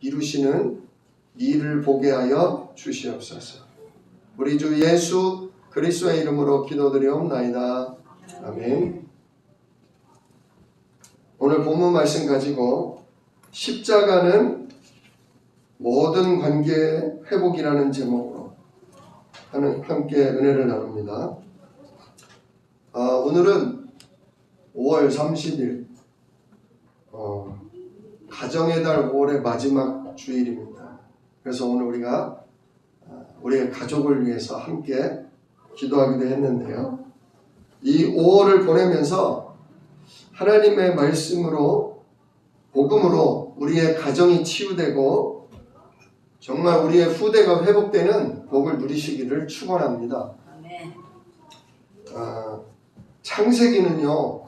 이루시는 일을 보게 하여 주시옵소서. 우리 주 예수 그리스도의 이름으로 기도드리옵나이다. 아멘. 오늘 본문 말씀 가지고 십자가는 모든 관계 회복이라는 제목으로 함께 은혜를 나눕니다. 오늘은 5월 30일 가정의 달 5월의 마지막 주일입니다. 그래서 오늘 우리가 우리의 가족을 위해서 함께 기도하기도 했는데요. 이 5월을 보내면서 하나님의 말씀으로 복음으로 우리의 가정이 치유되고 정말 우리의 후대가 회복되는 복을 누리시기를 축원합니다. 창세기는요,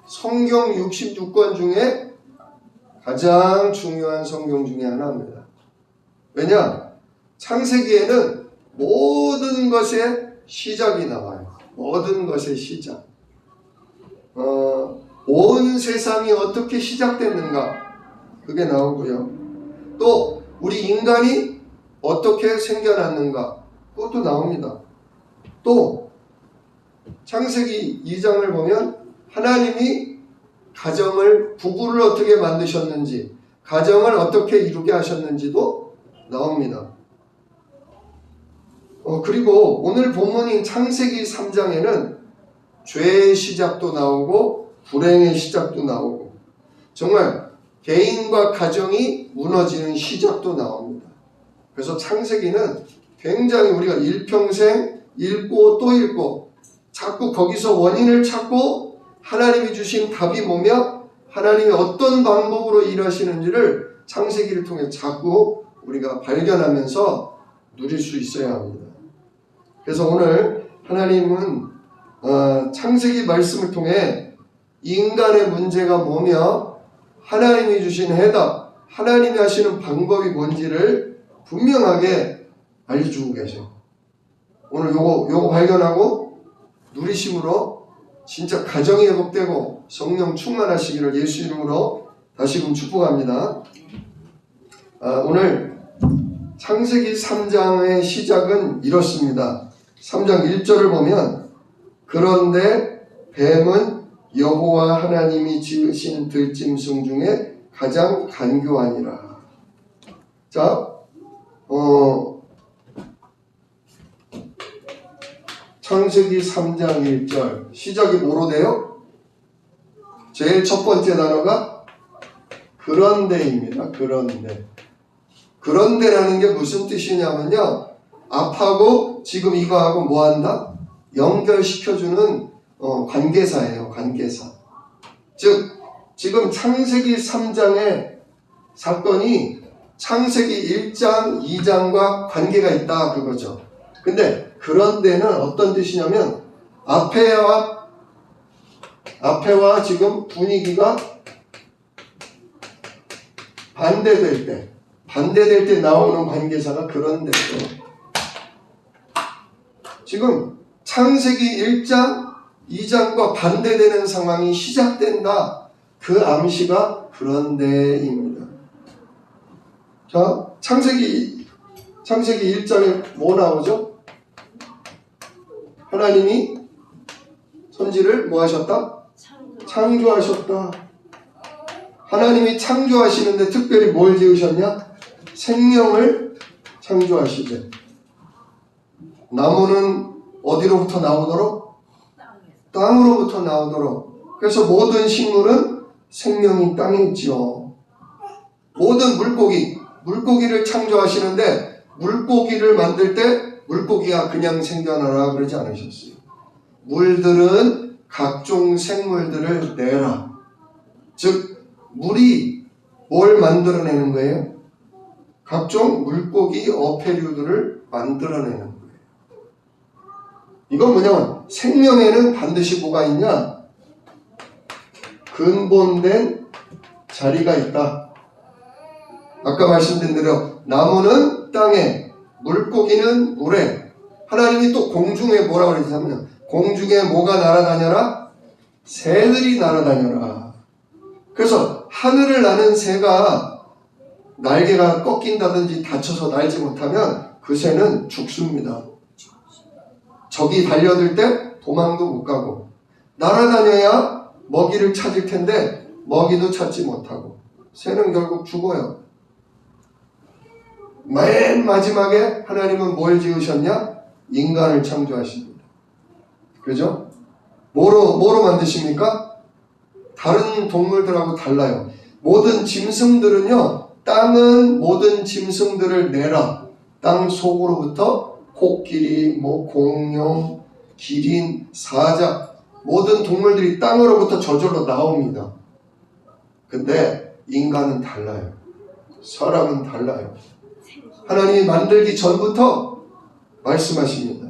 성경 66권 중에 가장 중요한 성경 중에 하나입니다. 왜냐? 창세기에는 모든 것의 시작이 나와요. 모든 것의 시작. 온 세상이 어떻게 시작됐는가? 그게 나오고요. 또 우리 인간이 어떻게 생겨났는가? 그것도 나옵니다. 또 창세기 2장을 보면 하나님이 가정을, 부부를 어떻게 만드셨는지, 가정을 어떻게 이루게 하셨는지도 나옵니다. 그리고 오늘 본문인 창세기 3장에는 죄의 시작도 나오고 불행의 시작도 나오고 정말 개인과 가정이 무너지는 시작도 나옵니다. 그래서 창세기는 굉장히 우리가 일평생 읽고 또 읽고 자꾸 거기서 원인을 찾고 하나님이 주신 답이 뭐며 하나님이 어떤 방법으로 일하시는지를 창세기를 통해 자꾸 우리가 발견하면서 누릴 수 있어야 합니다. 그래서 오늘 하나님은 창세기 말씀을 통해 인간의 문제가 뭐며 하나님이 주신 해답, 하나님이 하시는 방법이 뭔지를 분명하게 알려주고 계셔. 오늘 요거 발견하고 누리심으로 진짜 가정이 회복되고 성령 충만하시기를 예수 이름으로 다시금 축복합니다. 오늘 창세기 3장의 시작은 이렇습니다. 3장 1절을 보면 그런데 뱀은 여호와 하나님이 지으신 들짐승 중에 가장 간교하니라. 자, 창세기 3장 1절 시작이 뭐로 돼요? 제일 첫 번째 단어가 그런데입니다. 그런데라는 게 무슨 뜻이냐면요, 앞하고 지금 이거하고 뭐한다? 연결시켜주는 관계사예요. 관계사. 즉 지금 창세기 3장의 사건이 창세기 1장 2장과 관계가 있다 그거죠. 근데 그런데는 어떤 뜻이냐면 앞에와 지금 분위기가 반대될 때 나오는 관계사가 그런데죠. 지금 창세기 1장 2장과 반대되는 상황이 시작된다. 그 암시가 그런데입니다. 자, 창세기 1장에 뭐 나오죠? 하나님이 천지를 뭐 하셨다? 창조하셨다. 하나님이 창조하시는데 특별히 뭘 지으셨냐? 생명을 창조하시되 나무는 어디로부터 나오도록? 땅으로부터 나오도록. 그래서 모든 식물은 생명이 땅에 있지요. 모든 물고기를 창조하시는데 물고기를 만들 때 물고기가 그냥 생겨나라 그러지 않으셨어요. 물들은 각종 생물들을 내라. 즉 물이 뭘 만들어내는 거예요? 각종 물고기 어패류들을 만들어내는 거예요. 이건 뭐냐면 생명에는 반드시 뭐가 있냐? 근본된 자리가 있다. 아까 말씀드린 대로 나무는 땅에, 물고기는 물에, 하나님이 또 공중에 뭐라고 그러냐면 공중에 뭐가 날아다녀라? 새들이 날아다녀라. 그래서 하늘을 나는 새가 날개가 꺾인다든지 다쳐서 날지 못하면 그 새는 죽습니다. 적이 달려들 때 도망도 못 가고, 날아다녀야 먹이를 찾을 텐데 먹이도 찾지 못하고, 새는 결국 죽어요. 맨 마지막에 하나님은 뭘 지으셨냐? 인간을 창조하십니다. 그죠? 뭐로 만드십니까? 다른 동물들하고 달라요. 모든 짐승들은요, 땅은 모든 짐승들을 내라. 땅 속으로부터 코끼리, 공룡, 기린, 사자, 모든 동물들이 땅으로부터 저절로 나옵니다. 근데 인간은 달라요. 사람은 달라요. 하나님이 만들기 전부터 말씀하십니다.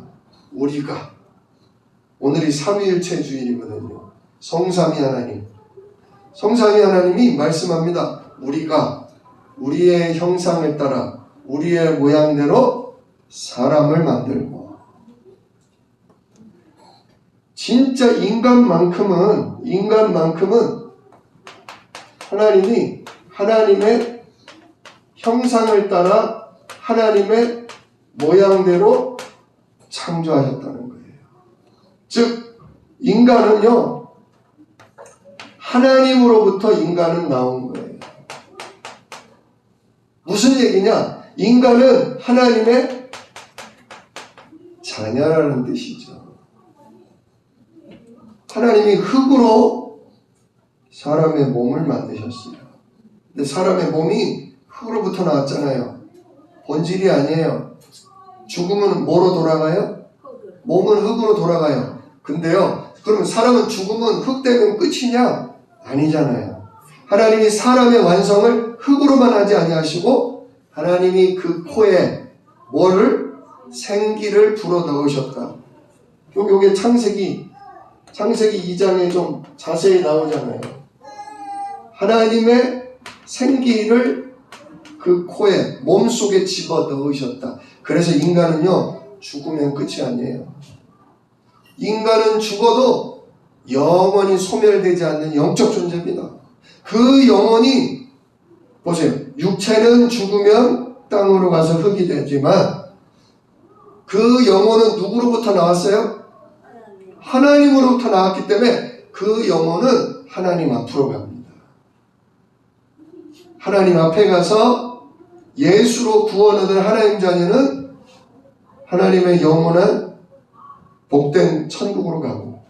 우리가, 오늘이 삼위일체 주일이거든요. 성삼위 하나님. 성삼위 하나님이 말씀합니다. 우리가 우리의 형상을 따라 우리의 모양대로 사람을 만들고, 진짜 인간만큼은 하나님이 하나님의 형상을 따라 하나님의 모양대로 창조하셨다는 거예요. 즉 인간은요, 하나님으로부터 인간은 나온 거예요. 무슨 얘기냐? 인간은 하나님의 자녀라는 뜻이죠. 하나님이 흙으로 사람의 몸을 만드셨어요. 근데 사람의 몸이 흙으로부터 나왔잖아요. 본질이 아니에요. 죽으면 뭐로 돌아가요? 몸은 흙으로 돌아가요. 근데요, 그러면 사람은 죽으면 흙 되면 끝이냐? 아니잖아요. 하나님이 사람의 완성을 흙으로만 하지 아니하시고 하나님이 그 코에 뭐를? 생기를 불어 넣으셨다. 요게 창세기 2장에 좀 자세히 나오잖아요. 하나님의 생기를 그 코에, 몸속에 집어 넣으셨다. 그래서 인간은요, 죽으면 끝이 아니에요. 인간은 죽어도 영원히 소멸되지 않는 영적 존재입니다. 그 영혼이, 보세요. 육체는 죽으면 땅으로 가서 흙이 되지만 그 영혼은 누구로부터 나왔어요? 하나님으로부터 나왔기 때문에 그 영혼은 하나님 앞으로 갑니다. 하나님 앞에 가서 예수로 구원 얻은 하나님 자녀는 하나님의 영원한 복된 천국으로 가고,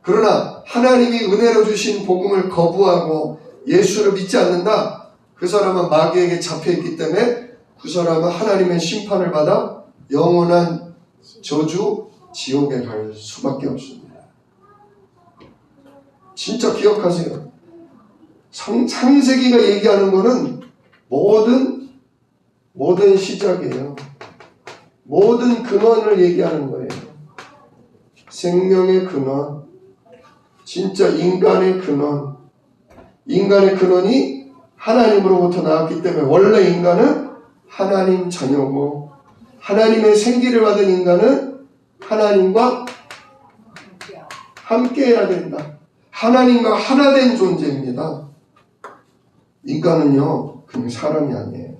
그러나 하나님이 은혜로 주신 복음을 거부하고 예수를 믿지 않는다, 그 사람은 마귀에게 잡혀있기 때문에 그 사람은 하나님의 심판을 받아 영원한 저주 지옥에 갈 수밖에 없습니다. 진짜 기억하세요. 창세기가 얘기하는 거는 모든 시작이에요. 모든 근원을 얘기하는 거예요. 생명의 근원, 진짜 인간의 근원. 인간의 근원이 하나님으로부터 나왔기 때문에 원래 인간은 하나님 자녀고, 하나님의 생기를 받은 인간은 하나님과 함께 해야 된다. 하나님과 하나 된 존재입니다. 인간은요, 그냥 사람이 아니에요.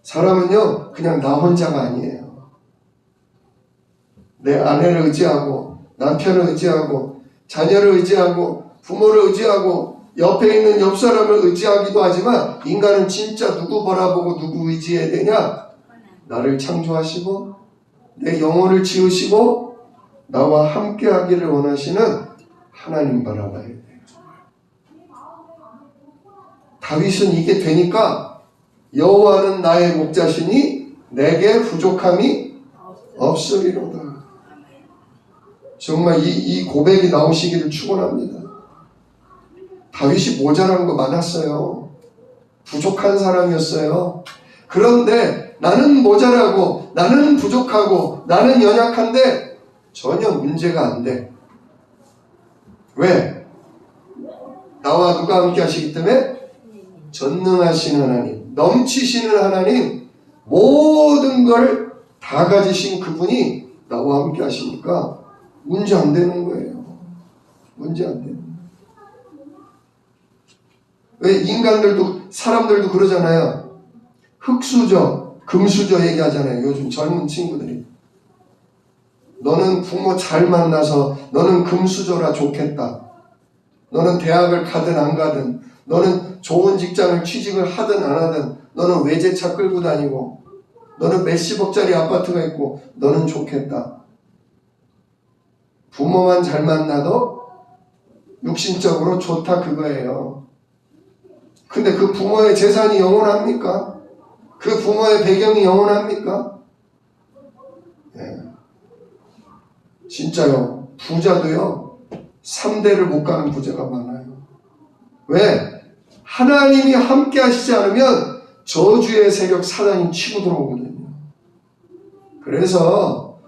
사람은요, 그냥 나 혼자가 아니에요. 내 아내를 의지하고, 남편을 의지하고, 자녀를 의지하고, 부모를 의지하고, 옆에 있는 옆 사람을 의지하기도 하지만, 인간은 진짜 누구 바라보고 누구 의지해야 되냐? 나를 창조하시고 내 영혼을 지으시고 나와 함께 하기를 원하시는 하나님 바라봐야 돼요. 다윗은 이게 되니까 여호와는 나의 목자시니 내게 부족함이 없으리로다. 정말 이 고백이 나오시기를 축원합니다. 다윗이 모자란 거 많았어요. 부족한 사람이었어요. 그런데 나는 모자라고, 나는 부족하고, 나는 연약한데 전혀 문제가 안 돼. 왜? 나와 누가 함께 하시기 때문에? 전능하신 하나님, 넘치시는 하나님, 모든 걸 다 가지신 그분이 나와 함께 하시니까 문제 안 되는 거예요. 문제 안 되는 거예요. 왜? 인간들도 사람들도 그러잖아요. 흙수저, 금수저 얘기하잖아요. 요즘 젊은 친구들이. 너는 부모 잘 만나서 너는 금수저라 좋겠다. 너는 대학을 가든 안 가든, 너는 좋은 직장을 취직을 하든 안 하든, 너는 외제차 끌고 다니고, 너는 몇십억짜리 아파트가 있고, 너는 좋겠다. 부모만 잘 만나도 육신적으로 좋다 그거예요. 근데 그 부모의 재산이 영원합니까? 그 부모의 배경이 영원합니까? 예. 진짜요. 부자도요. 3대를 못 가는 부자가 많아요. 왜? 하나님이 함께 하시지 않으면 저주의 세력 사단이 치고 들어오거든요. 그래서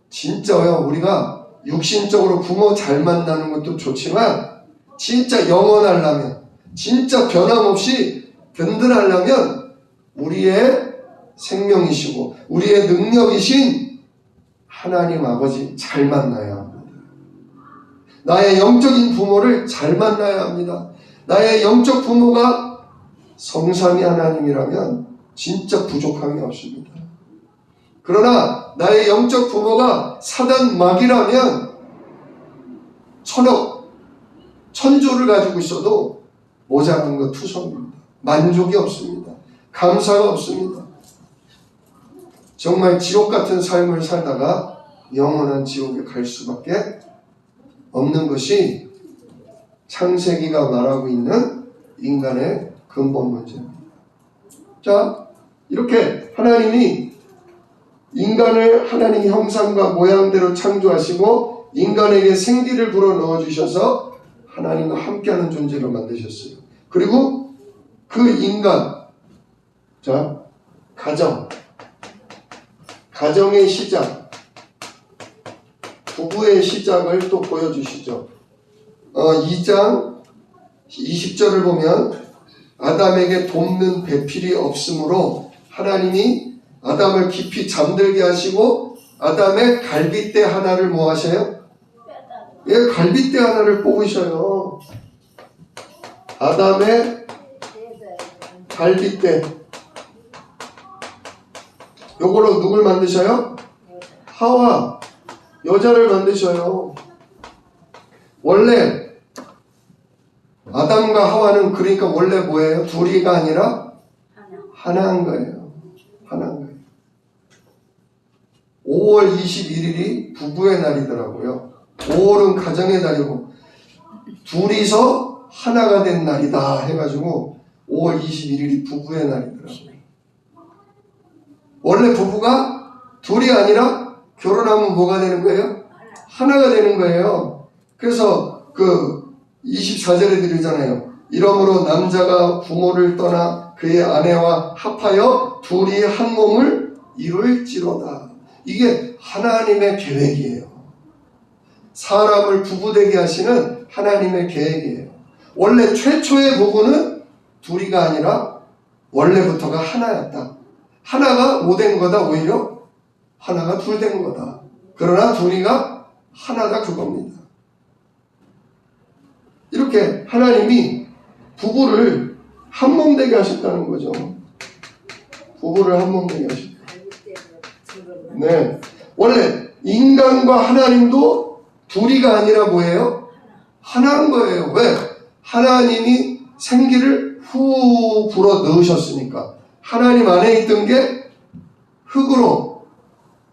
진짜요. 우리가 육신적으로 부모 잘 만나는 것도 좋지만 진짜 영원하려면, 진짜 변함없이 든든하려면 우리의 생명이시고 우리의 능력이신 하나님 아버지 잘 만나야 합니다. 나의 영적인 부모를 잘 만나야 합니다. 나의 영적 부모가 성삼위 하나님이라면 진짜 부족함이 없습니다. 그러나 나의 영적 부모가 사단 마귀라면 천억, 천조를 가지고 있어도 모자란 것 투성입니다. 만족이 없습니다. 감사가 없습니다. 정말 지옥 같은 삶을 살다가 영원한 지옥에 갈 수밖에 없는 것이 창세기가 말하고 있는 인간의 근본 문제입니다. 자, 이렇게 하나님이 인간을 하나님의 형상과 모양대로 창조하시고 인간에게 생기를 불어 넣어주셔서 하나님과 함께하는 존재로 만드셨어요. 그리고 그 인간, 자, 가정의 시작, 부부의 시작을 또 보여주시죠. 2장 20절을 보면 아담에게 돕는 배필이 없으므로 하나님이 아담을 깊이 잠들게 하시고 아담의 갈빗대 하나를 뭐 하셔요? 예, 갈빗대 하나를 뽑으셔요. 아담의 갈빗대. 요걸로 누굴 만드셔요? 하와, 여자를 만드셔요. 원래 아담과 하와는 그러니까 원래 뭐예요? 둘이가 아니라 하나인 거예요. 하나인 거예요. 5월 21일이 부부의 날이더라고요. 5월은 가정의 날이고 둘이서 하나가 된 날이다 해가지고 5월 21일이 부부의 날이더라고요. 원래 부부가 둘이 아니라 결혼하면 뭐가 되는 거예요? 하나가 되는 거예요. 그래서 그 24절에 드리잖아요. 이러므로 남자가 부모를 떠나 그의 아내와 합하여 둘이 한 몸을 이룰지로다. 이게 하나님의 계획이에요. 사람을 부부되게 하시는 하나님의 계획이에요. 원래 최초의 부부는 둘이가 아니라 원래부터가 하나였다. 하나가 뭐 된 거다 오히려? 하나가 둘 된 거다. 그러나 둘이가 하나다 그겁니다. 이렇게 하나님이 부부를 한 몸 되게 하셨다는 거죠. 부부를 한 몸 되게 하셨다. 네, 원래 인간과 하나님도 둘이가 아니라 뭐예요? 하나인 거예요. 왜? 하나님이 생기를 후 불어 넣으셨으니까. 하나님 안에 있던 게 흙으로,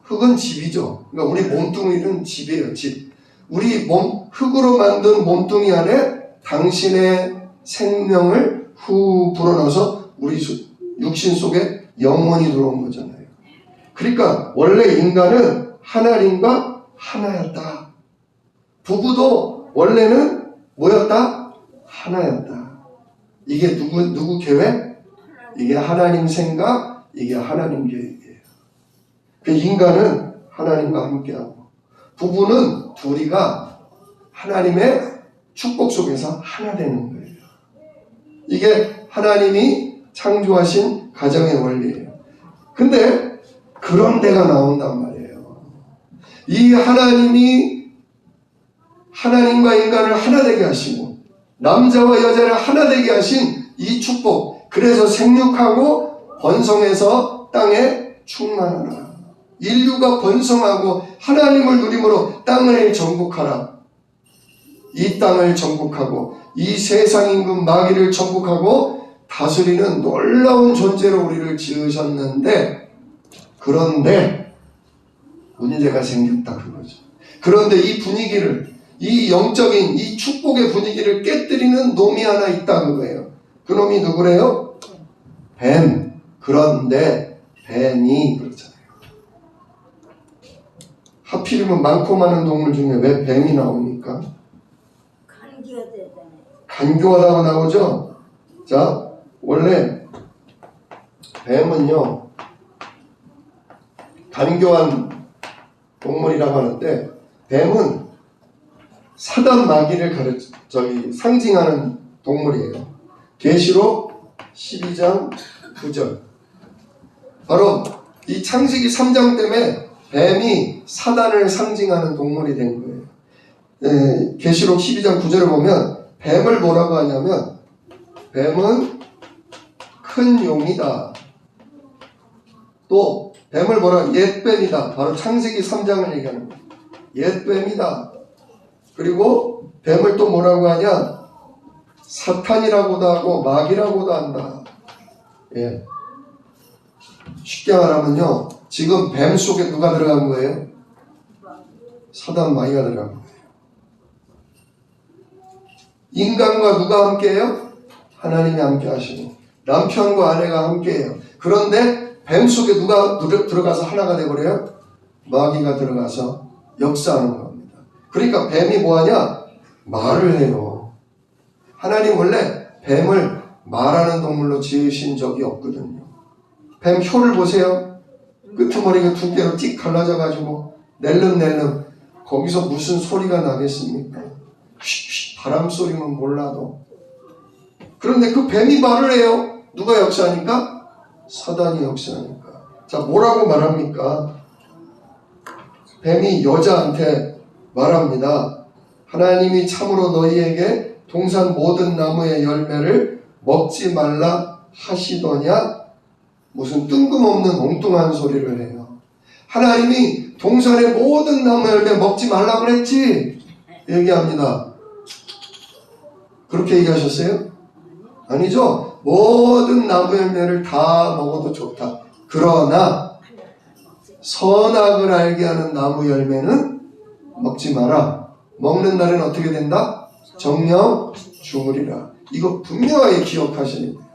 흙은 집이죠. 그러니까 우리 몸뚱이는 집이에요. 집. 우리 흙으로 만든 몸뚱이 안에 당신의 생명을 후 불어넣어서 우리 육신 속에 영혼이 들어온 거잖아요. 그러니까 원래 인간은 하나님과 하나였다. 부부도 원래는 뭐였다? 하나였다. 이게 누구 계획? 이게 하나님 생각, 이게 하나님 계획이에요. 그 인간은 하나님과 함께하고 부부는 둘이가 하나님의 축복 속에서 하나 되는 거예요. 이게 하나님이 창조하신 가정의 원리예요. 근데 그런 데가 나온단 말이에요. 이 하나님이 하나님과 인간을 하나 되게 하시고 남자와 여자를 하나 되게 하신 이 축복, 그래서 생육하고 번성해서 땅에 충만하라. 인류가 번성하고 하나님을 누림으로 땅을 정복하라. 이 땅을 정복하고 이 세상 임금 마귀를 정복하고 다스리는 놀라운 존재로 우리를 지으셨는데, 그런데 문제가 생겼다 그거죠. 그런데 이 분위기를, 이 영적인 이 축복의 분위기를 깨뜨리는 놈이 하나 있다 그거예요. 그 놈이 누구래요? 뱀. 그런데 뱀이 그렇잖아요. 하필이면 많고 많은 동물 중에 왜 뱀이 나옵니까? 간교하다고 나오죠? 자, 원래 뱀은요, 간교한 동물이라고 하는데, 뱀은 사단 마귀를 상징하는 동물이에요. 계시록 12장 9절. 바로 이 창세기 3장 때문에 뱀이 사단을 상징하는 동물이 된 거예요. 계시록 12장 9절을 보면 뱀을 뭐라고 하냐면, 뱀은 큰 용이다. 또 뱀을 뭐라, 옛뱀이다. 바로 창세기 3장을 얘기하는 거예요. 옛뱀이다. 그리고 뱀을 또 뭐라고 하냐, 사탄이라고도 하고 마귀라고도 한다. 예. 쉽게 말하면요, 지금 뱀 속에 누가 들어간 거예요? 사단 마귀가 들어간 거예요. 인간과 누가 함께해요? 하나님이 함께 하시고 남편과 아내가 함께해요. 그런데 뱀 속에 누가 들어가서 하나가 돼버려요? 마귀가 들어가서 역사하는 겁니다. 그러니까 뱀이 뭐하냐? 말을 해요. 하나님 원래 뱀을 말하는 동물로 지으신 적이 없거든요. 뱀 혀를 보세요. 끄트머리가 두 개로 띡 갈라져가지고 낼름낼름. 거기서 무슨 소리가 나겠습니까? 휘휘 바람 소리는 몰라도. 그런데 그 뱀이 말을 해요. 누가 역사하니까? 사단이 역사하니까. 자, 뭐라고 말합니까? 뱀이 여자한테 말합니다. 하나님이 참으로 너희에게 동산 모든 나무의 열매를 먹지 말라 하시더냐? 무슨 뜬금없는 엉뚱한 소리를 해요. 하나님이 동산의 모든 나무 열매 먹지 말라 그랬지? 얘기합니다. 그렇게 얘기하셨어요? 아니죠. 모든 나무 열매를 다 먹어도 좋다. 그러나 선악을 알게 하는 나무 열매는 먹지 마라. 먹는 날은 어떻게 된다? 정령 죽으리라. 이거 분명하게 기억하시는 거예요.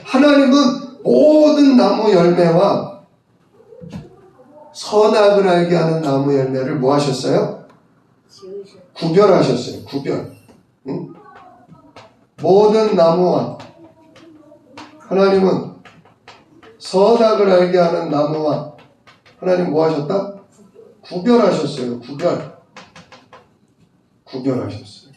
하나님은 모든 나무 열매와 선악을 알게 하는 나무 열매를 뭐 하셨어요? 구별하셨어요. 구별. 응? 모든 나무와 하나님은 선악을 알게 하는 나무와 하나님 뭐 하셨다? 구별하셨어요. 구별하셨어요.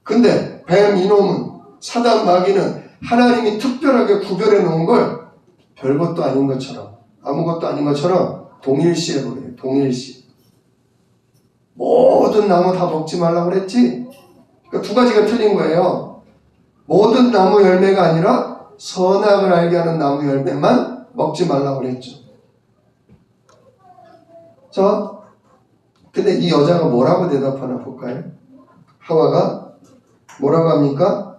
근데 뱀 이놈은, 사단 마귀는 하나님이 특별하게 구별해 놓은 걸 별것도 아닌 것처럼, 아무것도 아닌 것처럼 동일시해버려요. 동일시. 모든 나무 다 먹지 말라고 그랬지? 그러니까 두 가지가 틀린 거예요. 모든 나무 열매가 아니라 선악을 알게 하는 나무 열매만 먹지 말라고 그랬죠. 자, 근데 이 여자가 뭐라고 대답하나 볼까요? 하와가 뭐라고 합니까?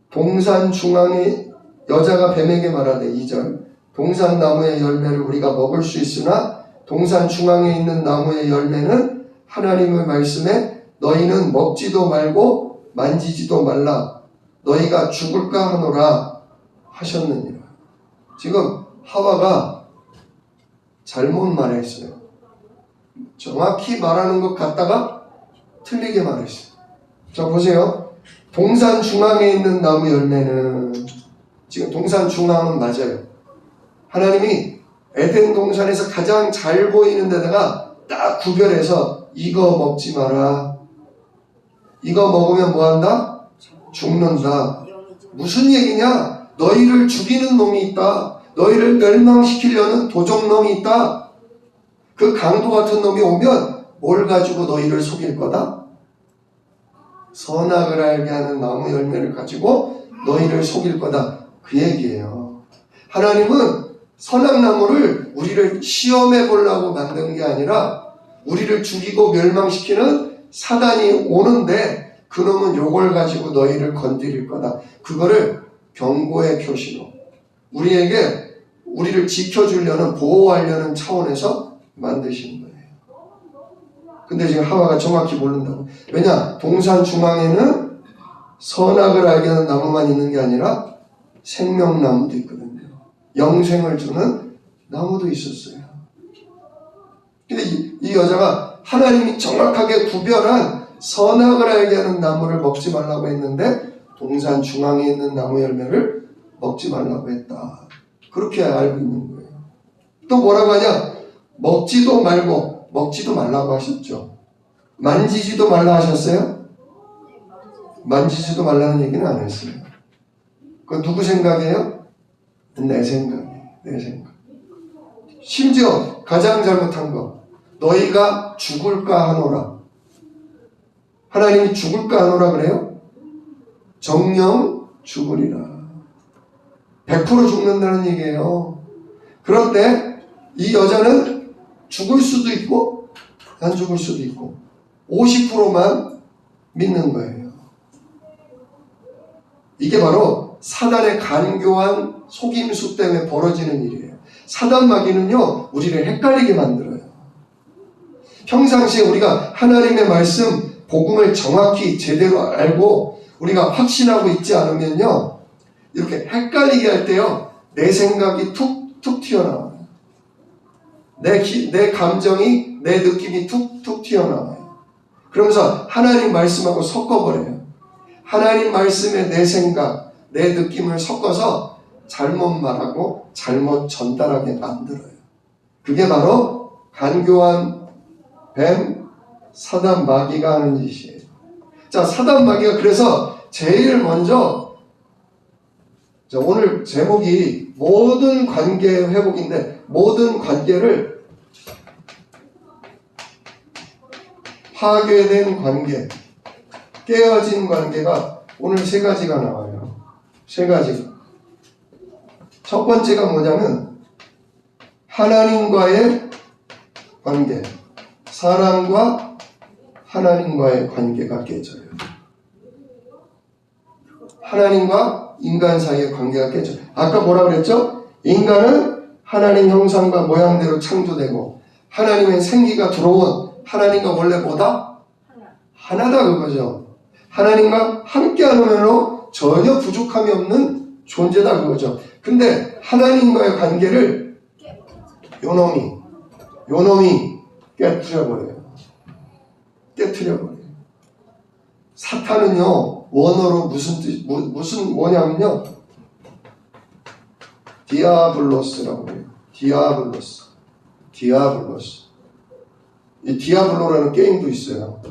동산 중앙에 여자가 뱀에게 말하되 2절 동산 나무의 열매를 우리가 먹을 수 있으나 동산 중앙에 있는 나무의 열매는 하나님의 말씀에 너희는 먹지도 말고 만지지도 말라 너희가 죽을까 하노라 하셨느니라. 지금 하와가 잘못 말했어요. 정확히 말하는 것 같다가 틀리게 말했어요. 자, 보세요. 동산 중앙에 있는 나무 열매는, 지금 동산 중앙은 맞아요. 하나님이 에덴 동산에서 가장 잘 보이는 데다가 딱 구별해서 이거 먹지 마라. 이거 먹으면 뭐한다? 죽는다. 무슨 얘기냐? 너희를 죽이는 놈이 있다. 너희를 멸망시키려는 도적놈이 있다. 그 강도 같은 놈이 오면 뭘 가지고 너희를 속일 거다? 선악을 알게 하는 나무 열매를 가지고 너희를 속일 거다. 그 얘기예요. 하나님은 선악나무를 우리를 시험해 보려고 만든 게 아니라 우리를 죽이고 멸망시키는 사단이 오는데 그놈은 요걸 가지고 너희를 건드릴 거다. 그거를 경고의 표시로 우리를 지켜주려는, 보호하려는 차원에서 만드신 거예요. 근데 지금 하와가 정확히 모른다고. 왜냐? 동산 중앙에는 선악을 알게 하는 나무만 있는 게 아니라 생명나무도 있거든요. 영생을 주는 나무도 있었어요. 근데 이 여자가 하나님이 정확하게 구별한 선악을 알게 하는 나무를 먹지 말라고 했는데 동산 중앙에 있는 나무 열매를 먹지 말라고 했다. 그렇게 알고 있는 거예요. 또 뭐라고 하냐? 먹지도 말라고 하셨죠. 만지지도 말라 하셨어요? 만지지도 말라는 얘기는 안 했어요. 그건 누구 생각이에요? 내 생각이에요. 내 생각. 심지어 가장 잘못한 거, 너희가 죽을까 하노라. 하나님이 죽을까 하노라 그래요? 정녕 죽으리라. 100% 죽는다는 얘기예요. 그런데 이 여자는 죽을 수도 있고 안 죽을 수도 있고 50%만 믿는 거예요. 이게 바로 사단의 간교한 속임수 때문에 벌어지는 일이에요. 사단 마귀는요, 우리를 헷갈리게 만들어요. 평상시에 우리가 하나님의 말씀, 복음을 정확히 제대로 알고 우리가 확신하고 있지 않으면요, 이렇게 헷갈리게 할 때요, 내 생각이 툭툭 튀어나와요. 내 감정이, 내 느낌이 툭툭 튀어나와요. 그러면서 하나님 말씀하고 섞어버려요. 하나님 말씀에 내 생각, 내 느낌을 섞어서 잘못 말하고 잘못 전달하게 만들어요. 그게 바로 간교한 뱀, 사단 마귀가 하는 짓이에요. 자, 사단 마귀가 그래서 제일 먼저, 오늘 제목이 모든 관계 회복인데, 모든 관계를 파괴된 관계, 깨어진 관계가 오늘 3가지가 나와요. 3가지. 첫 번째가 뭐냐면 하나님과의 관계, 사람과 하나님과의 관계가 깨져요. 하나님과 인간 사이의 관계가 깨져요. 아까 뭐라 그랬죠? 인간은 하나님 형상과 모양대로 창조되고 하나님의 생기가 들어온, 하나님과 원래 뭐다? 하나다 그거죠. 하나님과 함께하는 전혀 부족함이 없는 존재다 그거죠. 근데 하나님과의 관계를 요놈이 깨트려버려요. 사탄은요, 원어로 무슨 뭐냐면요, 디아블로스라고 해요. 디아블로스. 이 디아블로라는 게임도 있어요.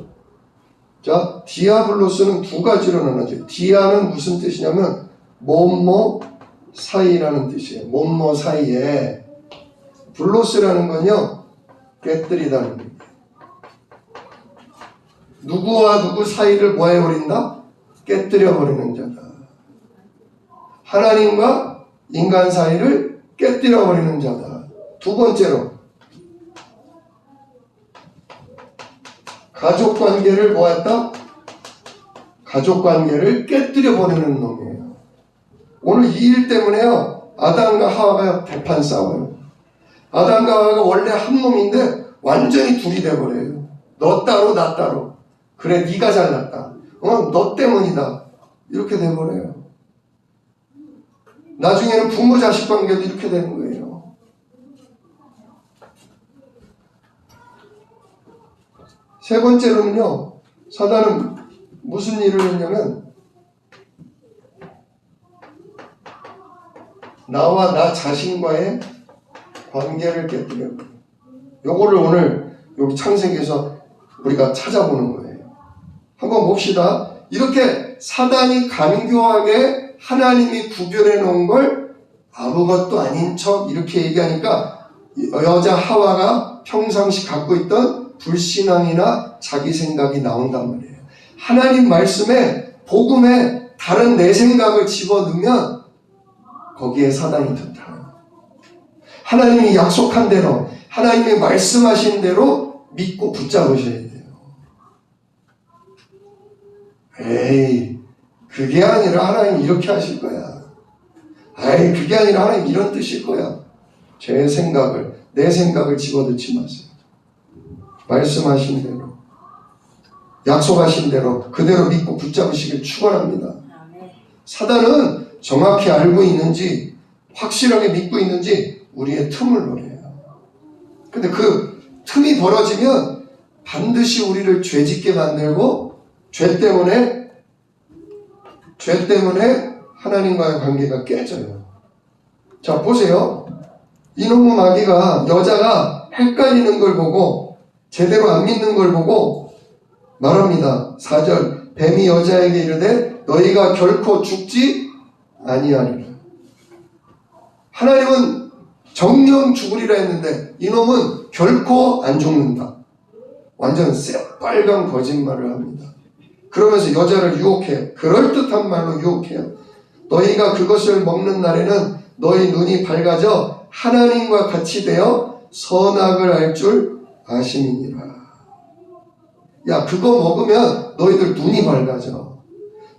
자, 디아블로스는 2가지로 나눠져요. 디아는 무슨 뜻이냐면 뭐뭐 사이라는 뜻이에요. 뭐뭐 사이에. 블로스라는 건요, 깨뜨리다는 거예요. 누구와 누구 사이를 뭐 해버린다? 깨뜨려버리는 자다. 하나님과 인간 사이를 깨뜨려버리는 자다. 2번째로 가족관계를 뭐했다? 가족관계를 깨뜨려버리는 놈이에요. 오늘 이 일 때문에요, 아담과 하와가 대판 싸워요. 아담과 하와가 원래 한 몸인데 완전히 둘이 돼버려요. 너 따로 나 따로. 그래, 네가 잘났다. 너 때문이다. 이렇게 돼버려요. 나중에는 부모 자식 관계도 이렇게 되는 거예요. 세 번째로는요, 사단은 무슨 일을 했냐면 나와 나 자신과의 관계를 깨뜨려요. 요거를 오늘 여기 창세기에서 우리가 찾아보는 거예요. 한번 봅시다. 이렇게 사단이 간교하게 하나님이 구별해 놓은 걸 아무것도 아닌 척 이렇게 얘기하니까 여자 하와가 평상시 갖고 있던 불신앙이나 자기 생각이 나온단 말이에요. 하나님 말씀에 복음에 다른 내 생각을 집어넣으면 거기에 사단이 득타해요. 하나님이 약속한 대로 하나님이 말씀하신 대로 믿고 붙잡으셔야 돼요. 에이, 그게 아니라 하나님 이렇게 하실 거야. 아이, 그게 아니라 하나님 이런 뜻일 거야. 내 생각을 집어넣지 마세요. 말씀하신 대로, 약속하신 대로 그대로 믿고 붙잡으시길 축원합니다. 사단은 정확히 알고 있는지 확실하게 믿고 있는지 우리의 틈을 노려요. 근데 그 틈이 벌어지면 반드시 우리를 죄짓게 만들고 죄 때문에 하나님과의 관계가 깨져요. 자, 보세요. 이놈의 마귀가 여자가 헷갈리는 걸 보고 제대로 안 믿는 걸 보고 말합니다. 4절 뱀이 여자에게 이르되 너희가 결코 죽지 아니하리라. 하나님은 정령 죽으리라 했는데 이놈은 결코 안 죽는다. 완전 새빨간 거짓말을 합니다. 그러면서 여자를 유혹해요. 그럴듯한 말로 유혹해요. 너희가 그것을 먹는 날에는 너희 눈이 밝아져 하나님과 같이 되어 선악을 알 줄 아심이니라. 야, 그거 먹으면 너희들 눈이 밝아져.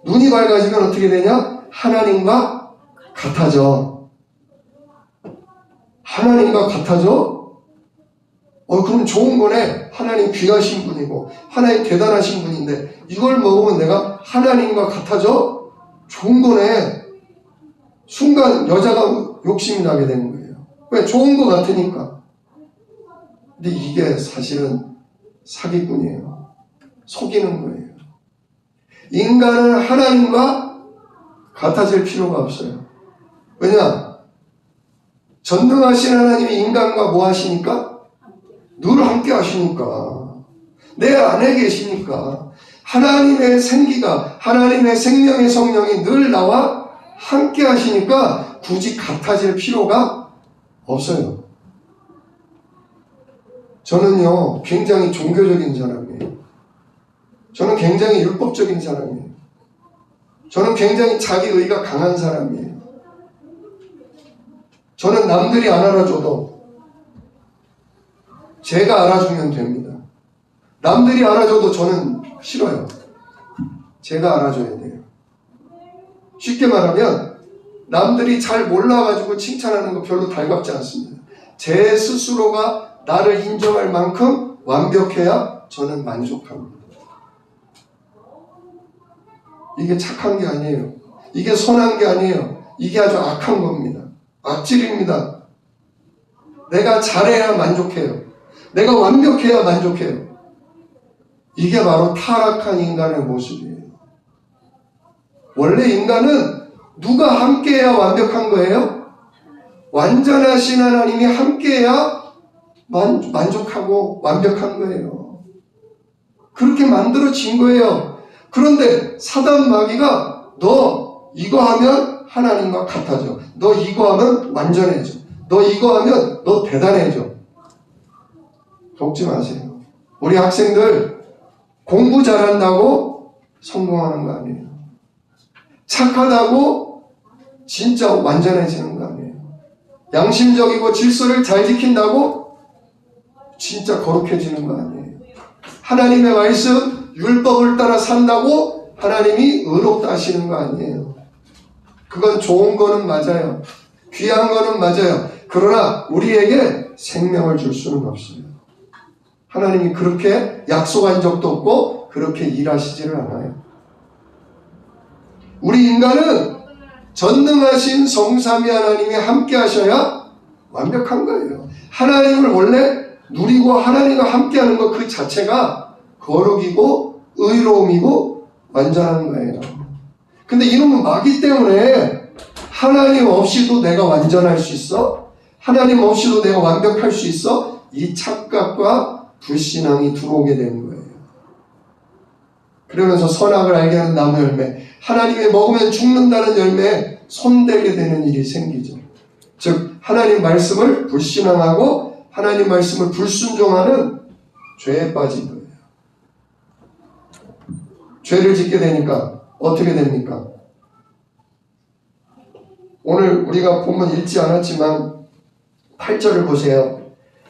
눈이 밝아지면 어떻게 되냐? 하나님과 같아져. 하나님과 같아져? 그럼 좋은 거네. 하나님 귀하신 분이고 하나님 대단하신 분인데 이걸 먹으면 내가 하나님과 같아져? 좋은 거네. 순간 여자가 욕심이 나게 되는 거예요. 왜? 좋은 거 같으니까. 근데 이게 사실은 사기꾼이에요. 속이는 거예요. 인간은 하나님과 같아질 필요가 없어요. 왜냐? 전능하신 하나님이 인간과 뭐 하시니까? 늘 함께 하시니까. 내 안에 계시니까. 하나님의 생기가, 하나님의 생명의 성령이 늘 나와 함께 하시니까 굳이 같아질 필요가 없어요. 저는요, 굉장히 종교적인 사람이에요. 저는 굉장히 율법적인 사람이에요. 저는 굉장히 자기의가 강한 사람이에요. 저는 남들이 안 알아줘도 제가 알아주면 됩니다. 남들이 알아줘도 저는 싫어요. 제가 알아줘야 돼요. 쉽게 말하면 남들이 잘 몰라가지고 칭찬하는 거 별로 달갑지 않습니다. 제 스스로가 나를 인정할 만큼 완벽해야 저는 만족합니다. 이게 착한 게 아니에요. 이게 선한 게 아니에요. 이게 아주 악한 겁니다. 악질입니다. 내가 잘해야 만족해요. 내가 완벽해야 만족해요. 이게 바로 타락한 인간의 모습이에요. 원래 인간은 누가 함께해야 완벽한 거예요? 완전하신 하나님이 함께해야 만족하고 완벽한 거예요. 그렇게 만들어진 거예요. 그런데 사단 마귀가 너 이거 하면 하나님과 같아져. 너 이거 하면 완전해져. 너 이거 하면 너 대단해져. 속지 마세요. 우리 학생들 공부 잘한다고 성공하는 거 아니에요. 착하다고 진짜 완전해지는 거 아니에요. 양심적이고 질서를 잘 지킨다고 진짜 거룩해지는 거 아니에요. 하나님의 말씀, 율법을 따라 산다고 하나님이 의롭다 하시는 거 아니에요. 그건 좋은 거는 맞아요. 귀한 거는 맞아요. 그러나 우리에게 생명을 줄 수는 없어요. 하나님이 그렇게 약속한 적도 없고 그렇게 일하시지를 않아요. 우리 인간은 전능하신 성삼위 하나님이 함께 하셔야 완벽한 거예요. 하나님을 원래 누리고 하나님과 함께하는 것 그 자체가 거룩이고 의로움이고 완전한 거예요. 근데 이놈은 마귀 때문에 하나님 없이도 내가 완전할 수 있어? 하나님 없이도 내가 완벽할 수 있어? 이 착각과 불신앙이 들어오게 되는 거예요. 그러면서 선악을 알게 하는 나무 열매, 하나님이 먹으면 죽는다는 열매에 손대게 되는 일이 생기죠. 즉 하나님 말씀을 불신앙하고 하나님 말씀을 불순종하는 죄에 빠진 거예요. 죄를 짓게 되니까 어떻게 됩니까? 오늘 우리가 본문 읽지 않았지만 8절을 보세요.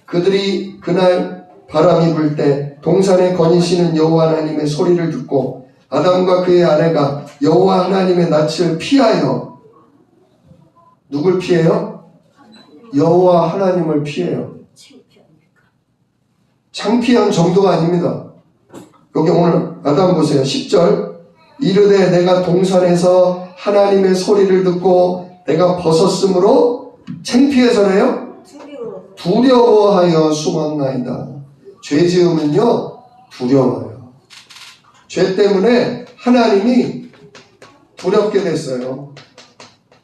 그들이 그날 바람이 불 때 동산에 거니시는 여호와 하나님의 소리를 듣고 아담과 그의 아내가 여호와 하나님의 낯을 피하여, 누굴 피해요? 여호와 하나님을 피해요. 창피한 정도가 아닙니다. 여기 오늘 아담 보세요. 10절. 이르되 내가 동산에서 하나님의 소리를 듣고 내가 벗었으므로 창피해서래요? 두려워하여 숨었나이다. 죄 지으면요 두려워요. 죄 때문에 하나님이 두렵게 됐어요.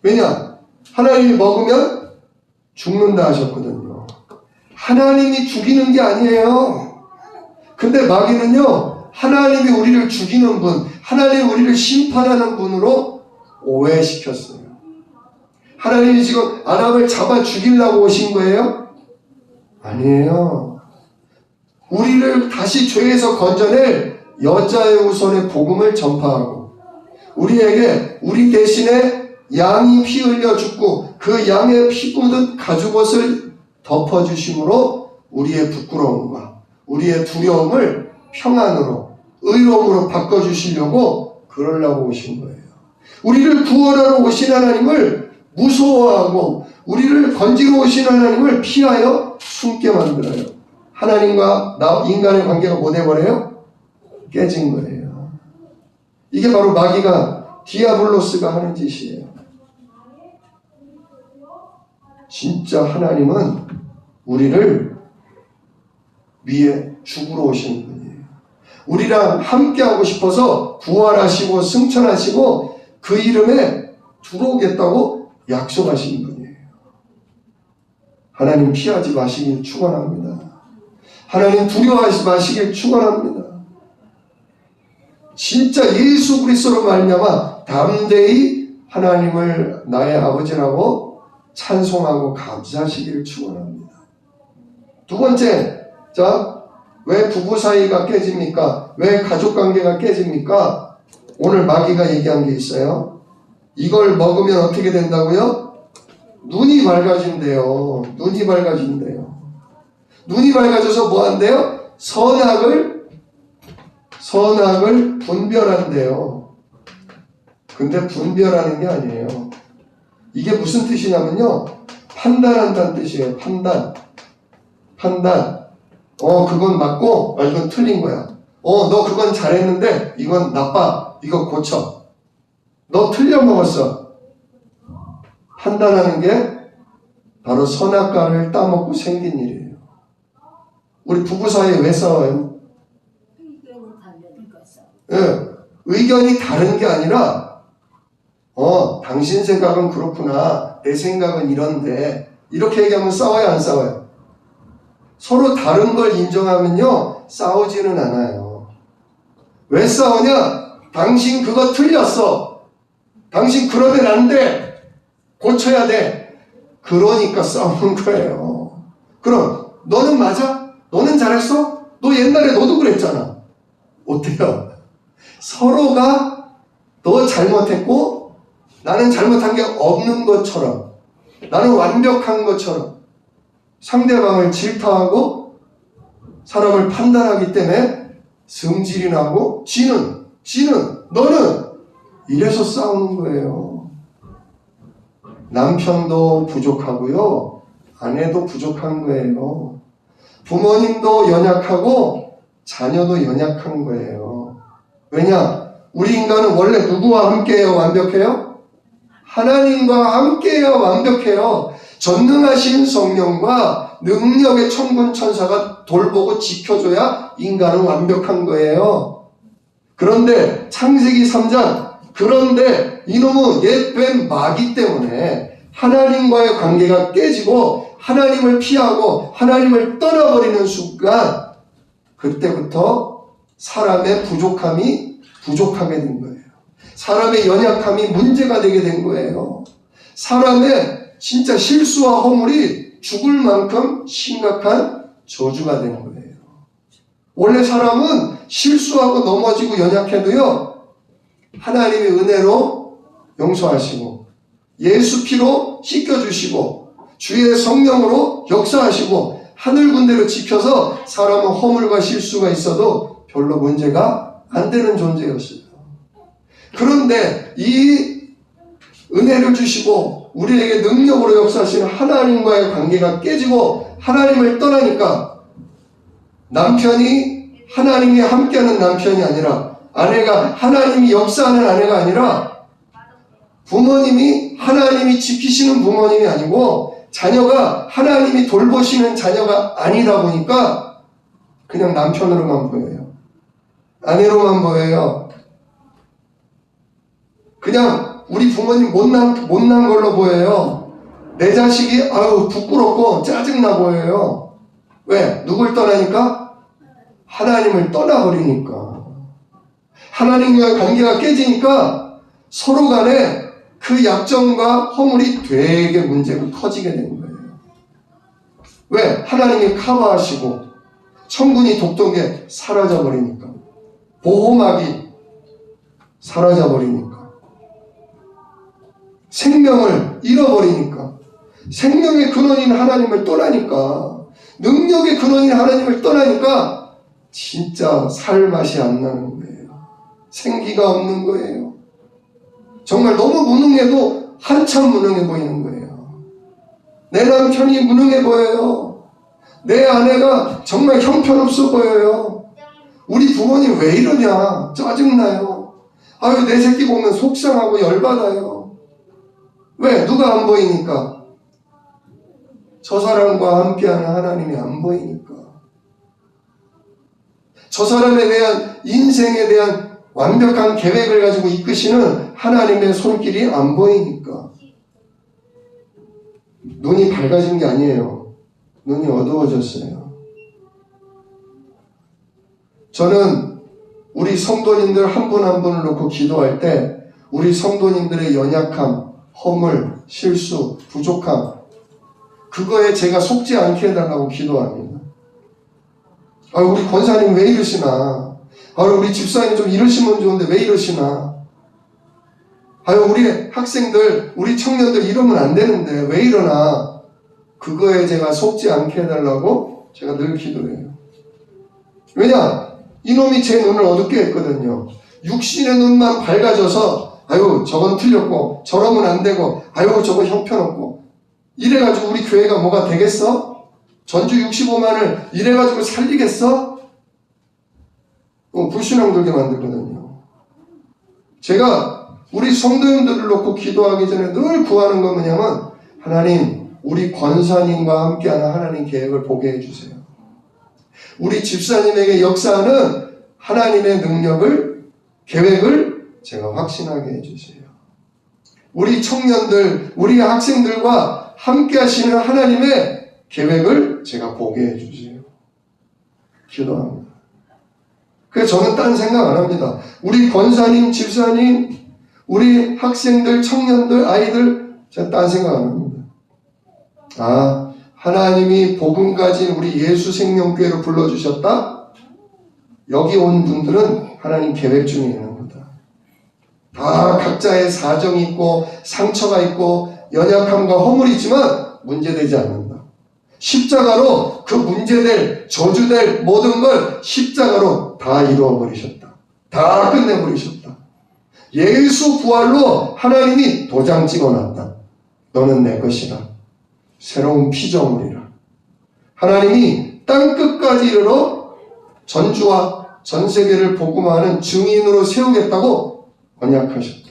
왜냐? 하나님이 먹으면 죽는다 하셨거든요. 하나님이 죽이는 게 아니에요. 근데 마귀는요 하나님이 우리를 죽이는 분, 하나님이 우리를 심판하는 분으로 오해시켰어요. 하나님이 지금 아담을 잡아 죽이려고 오신 거예요? 아니에요. 우리를 다시 죄에서 건져낼 여자의 후손의 복음을 전파하고, 우리에게 우리 대신에 양이 피 흘려 죽고 그 양의 피 묻은 가죽옷을 덮어주심으로 우리의 부끄러움과 우리의 두려움을 평안으로 의로움으로 바꿔주시려고 그러려고 오신 거예요. 우리를 구원하러 오신 하나님을 무서워하고 우리를 건지러 오신 하나님을 피하여 숨게 만들어요. 하나님과 인간의 관계가 못 해버려요? 깨진 거예요. 이게 바로 마귀가, 디아블로스가 하는 짓이에요. 진짜 하나님은 우리를 위해 죽으러 오시는 분이에요. 우리랑 함께하고 싶어서 부활하시고 승천하시고 그 이름에 들어오겠다고 약속하시는 분이에요. 하나님 피하지 마시길 축원합니다. 하나님 두려워하지 마시길 축원합니다. 진짜 예수 그리스도로 말미암아 담대히 하나님을 나의 아버지라고 찬송하고 감사하시기를 축원합니다. 두 번째, 자, 왜 부부 사이가 깨집니까? 왜 가족 관계가 깨집니까? 오늘 마귀가 얘기한 게 있어요. 이걸 먹으면 어떻게 된다고요? 눈이 밝아진대요. 눈이 밝아진대요. 눈이 밝아져서 뭐 한대요? 선악을 분별한대요. 근데 분별하는 게 아니에요. 이게 무슨 뜻이냐면요, 판단한다는 뜻이에요. 판단. 그건 맞고, 이건 틀린 거야. 너 그건 잘했는데 이건 나빠. 이거 고쳐. 너 틀려 먹었어. 판단하는 게 바로 선악과를 따먹고 생긴 일이에요. 우리 부부 사이에 왜 싸워요? 의견이 다른 게 아니라 당신 생각은 그렇구나, 내 생각은 이런데, 이렇게 얘기하면 싸워요, 안 싸워요? 서로 다른 걸 인정하면요 싸우지는 않아요. 왜 싸우냐? 당신 그거 틀렸어. 당신 그러면 안 돼. 고쳐야 돼. 그러니까 싸우는 거예요. 그럼 너는 맞아? 너는 잘했어? 너 옛날에 너도 그랬잖아. 어때요? 서로가 너 잘못했고 나는 잘못한 게 없는 것처럼, 나는 완벽한 것처럼 상대방을 질타하고 사람을 판단하기 때문에 승질이 나고 지는 너는 이래서 싸우는 거예요. 남편도 부족하고요, 아내도 부족한 거예요. 부모님도 연약하고 자녀도 연약한 거예요. 왜냐? 우리 인간은 원래 누구와 함께해야 완벽해요? 하나님과 함께해야 완벽해요. 전능하신 성령과 능력의 천군 천사가 돌보고 지켜줘야 인간은 완벽한 거예요. 그런데 창세기 3장, 그런데 이놈의 옛뱀 마귀 때문에 하나님과의 관계가 깨지고 하나님을 피하고 하나님을 떠나버리는 순간, 그때부터 사람의 부족함이 부족하게 된 거예요. 사람의 연약함이 문제가 되게 된 거예요. 사람의 진짜 실수와 허물이 죽을 만큼 심각한 저주가 되는 거예요. 원래 사람은 실수하고 넘어지고 연약해도요, 하나님의 은혜로 용서하시고 예수 피로 씻겨주시고 주의 성령으로 역사하시고 하늘 군대로 지켜서 사람은 허물과 실수가 있어도 별로 문제가 안 되는 존재였어요. 그런데 이 은혜를 주시고 우리에게 능력으로 역사하시는 하나님과의 관계가 깨지고 하나님을 떠나니까 남편이 하나님이 함께하는 남편이 아니라, 아내가 하나님이 역사하는 아내가 아니라, 부모님이 하나님이 지키시는 부모님이 아니고 자녀가 하나님이 돌보시는 자녀가 아니다 보니까 그냥 남편으로만 보여요. 아내로만 보여요. 그냥 우리 부모님 못난 걸로 보여요. 내 자식이 부끄럽고 짜증나 보여요. 왜? 누굴 떠나니까? 하나님을 떠나버리니까. 하나님과의 관계가 깨지니까 서로 간에 그 약점과 허물이 되게 문제가 커지게 되는 거예요. 왜? 하나님이 커버하시고 천군이 독독에 사라져버리니까. 보호막이 사라져버리니까. 생명을 잃어버리니까. 생명의 근원인 하나님을 떠나니까. 능력의 근원인 하나님을 떠나니까 진짜 살 맛이 안 나는 거예요. 생기가 없는 거예요. 정말 너무 무능해도 한참 무능해 보이는 거예요. 내 남편이 무능해 보여요. 내 아내가 정말 형편없어 보여요. 우리 부모님 왜 이러냐? 짜증나요. 내 새끼 보면 속상하고 열받아요. 왜? 누가 안 보이니까? 저 사람과 함께하는 하나님이 안 보이니까. 저 사람에 대한 인생에 대한 완벽한 계획을 가지고 이끄시는 하나님의 손길이 안 보이니까. 눈이 밝아진 게 아니에요. 눈이 어두워졌어요. 저는 우리 성도님들 한 분 한 분을 놓고 기도할 때 우리 성도님들의 연약함, 허물, 실수, 부족함, 그거에 제가 속지 않게 해달라고 기도합니다. 우리 권사님 왜 이러시나? 우리 집사님 좀 이러시면 좋은데 왜 이러시나? 우리 학생들, 우리 청년들 이러면 안 되는데 왜 이러나? 그거에 제가 속지 않게 해달라고 제가 늘 기도해요. 왜냐? 이놈이 제 눈을 어둡게 했거든요. 육신의 눈만 밝아져서 저건 틀렸고 저러면 안 되고 저건 형편없고 이래가지고 우리 교회가 뭐가 되겠어? 전주 65만을 이래가지고 살리겠어? 불신앙 들게 만들거든요. 제가 우리 성도님들을 놓고 기도하기 전에 늘 구하는 건 뭐냐면, 하나님, 우리 권사님과 함께하는 하나님 계획을 보게 해주세요. 우리 집사님에게 역사하는 하나님의 능력을, 계획을 제가 확신하게 해주세요. 우리 청년들, 우리 학생들과 함께 하시는 하나님의 계획을 제가 보게 해주세요. 기도합니다. 그래서 저는 딴 생각 안 합니다. 우리 권사님, 집사님, 우리 학생들, 청년들, 아이들, 제가 딴 생각 안 합니다. 하나님이 복음 가진 우리 예수 생명교회로 불러주셨다? 여기 온 분들은 하나님 계획 중에 있는 거다. 다 각자의 사정이 있고 상처가 있고 연약함과 허물이 있지만 문제되지 않는다. 십자가로 그 문제될, 저주될 모든 걸 십자가로 다 이루어버리셨다. 다 끝내버리셨다. 예수 부활로 하나님이 도장 찍어놨다. 너는 내 것이라. 새로운 피조물이라. 하나님이 땅끝까지 이르러 전주와 전세계를 복음하는 증인으로 세우겠다고 언약하셨다.